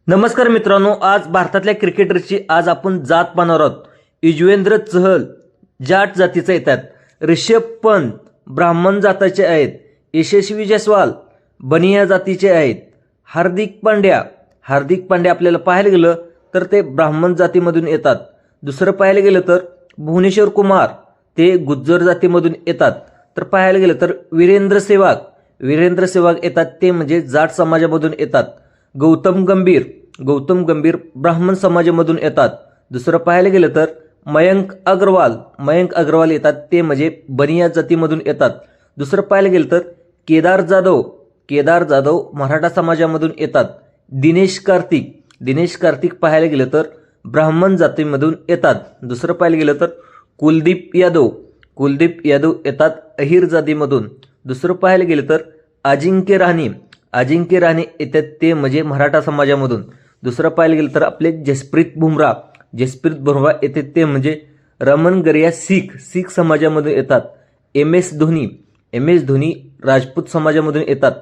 नमस्कार मित्रांनो, आज भारतातल्या क्रिकेटरची आज आपण जात पाहणार आहोत. युजवेंद्र चहल जाट जातीचे येतात. ऋषभ पंत ब्राह्मण जातीचे आहेत. यशस्वी जायस्वाल बनिया जातीचे आहेत. हार्दिक पांड्या आपल्याला पाहायला गेलं तर ते ब्राह्मण जातीमधून येतात. दुसरं पाहायला गेलं तर भुवनेश्वर कुमार ते गुज्जर जातीमधून येतात. तर पाहायला गेलं तर वीरेंद्र सेहवाग येतात, ते म्हणजे जाट समाजामधून येतात. गौतम गंभीर ब्राह्मण समाजामधून येतात. दुसरं पाहायला गेलं तर मयंक अग्रवाल येतात, ते म्हणजे बनिया जातीमधून येतात. दुसरं पाहायला गेलं तर केदार जाधव मराठा समाजामधून येतात. दिनेश कार्तिक पाहायला गेलं तर ब्राह्मण जातीमधून येतात. दुसरं पाहायला गेलं तर कुलदीप यादव येतात अहिर जातीमधून. दुसरं पाहायला गेलं तर अजिंक्य राणे येतात, ते म्हणजे मराठा समाजामधून. दुसरं पाहायला गेलं तर आपले जसप्रीत बुमराह येतात, ते म्हणजे रमनगरिया सीख समाजामधून येतात. एम एस धोनी राजपूत समाजामधून येतात.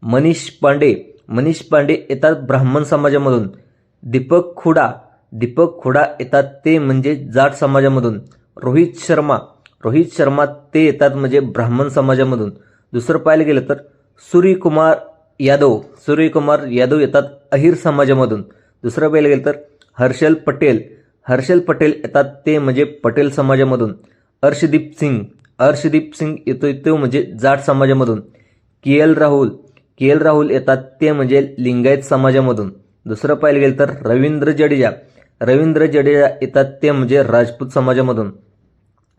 मनीष पांडे येतात ब्राह्मण समाजामधून. दीपक खोडा येतात, ते म्हणजे जाट समाजामधून. रोहित शर्मा ते येतात म्हणजे ब्राह्मण समाजामधून. दुसरं पाहायला गेलं तर सूर्यकुमार यादव येतात अहिर समाजामधून. दुसरं पाहायला गेलं तर हर्षल पटेल येतात, ते म्हणजे पटेल समाजामधून. अर्शदीप सिंग येतो, तो म्हणजे जाट समाजामधून. के एल राहुल येतात, ते म्हणजे लिंगायत समाजामधून. दुसरं पाहायला गेलं तर रवींद्र जडेजा येतात, ते म्हणजे राजपूत समाजामधून.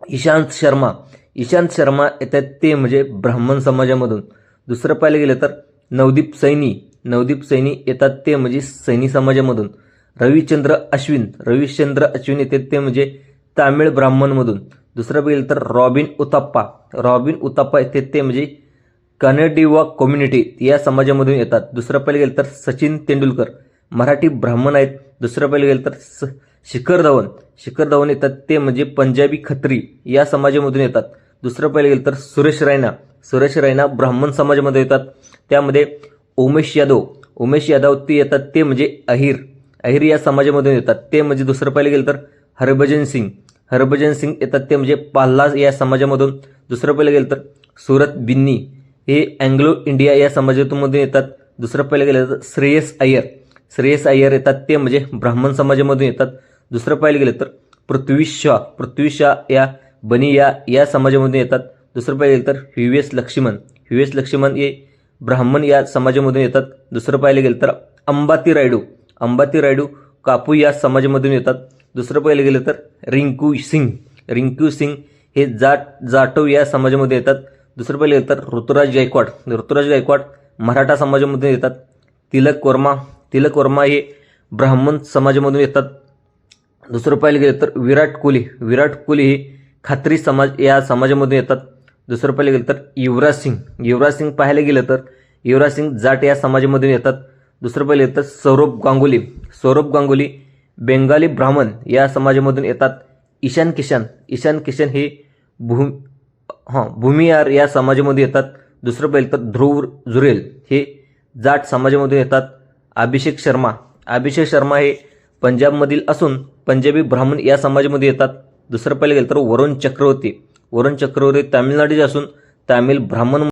इशांत शर्मा येतात, ते म्हणजे ब्राह्मण समाजामधून. दुसरं पाहायला गेलं तर नवदीप सैनी येतात, ते म्हणजे सैनी समाजामधून. रविचंद्र अश्विन येतात, ते म्हणजे तामिळ ब्राह्मणमधून. दुसरं पाहिलं तर रॉबिन उताप्पा येतात, ते म्हणजे कनेडिवा कम्युनिटी या समाजामधून येतात. दुसरं पाहिलं गेलं तर सचिन तेंडुलकर मराठी ब्राह्मण आहेत. दुसरं पाहिलं गेलं तर शिखर धवन येतात, ते म्हणजे पंजाबी खत्री या समाजामधून येतात. दुसरं पाहिलं गेलं तर सुरेश रैना ब्राह्मण समाजामध्ये येतात. त्यामध्ये उमेश यादव ते येतात, ते म्हणजे अहिर या समाजामधून येतात, ते म्हणजे. दुसरं पाहिलं गेलं तर हरभजन सिंग येतात, ते म्हणजे पाल्ला या समाजामधून. दुसरं पाहिलं गेलं तर सुरत बिन्नी हे अँग्लो इंडिया या समाजामधून येतात. दुसरं पाहिलं गेलं तर श्रेयस अय्यर येतात, ते म्हणजे ब्राह्मण समाजामधून येतात. दुसरं पाहिलं गेलं तर पृथ्वी शॉ या बनिया या समाजामधून येतात. दुसरं पाहिलं गेलं तर व्हीएस लक्ष्मण हे ब्राह्मण या समाजामधून येतात. दुसरं पाहिलं गेलं तर अंबाती रायडू कापू या समाजामधून येतात. दुसरं पाहिलं गेलं तर रिंकू सिंग हे जाटव या समाजामध्ये येतात. दुसरं पाहिलं गेलं तर ऋतुराज गायकवाड मराठा समाजामधून येतात. तिलक वर्मा हे ब्राह्मण समाजामधून येतात. दुसरं पाहिलं गेलं तर विराट कोहली हे खात्री समाज या समाजामधून येतात. दुसरं पाहिलं गेलं तर युवराज सिंग पाहायला गेलं तर युवराज सिंग जाट या समाजामधून येतात. दुसरं पाहिलं गेलं तर सौरभ गांगुली बेंगाली ब्राह्मण या समाजामधून येतात. ईशान किशन हे भूमियार या समाजामध्ये येतात. दुसरं पाहिलं तर ध्रुव जुरेल हे जाट समाजामधून येतात. अभिषेक शर्मा हे पंजाबमधील असून पंजाबी ब्राह्मण या समाजामध्ये येतात. दुसरं पाहिलं गेलं तर वरुण चक्रवर्ती तामिळनाडूचे असून तामिळ ब्राह्मण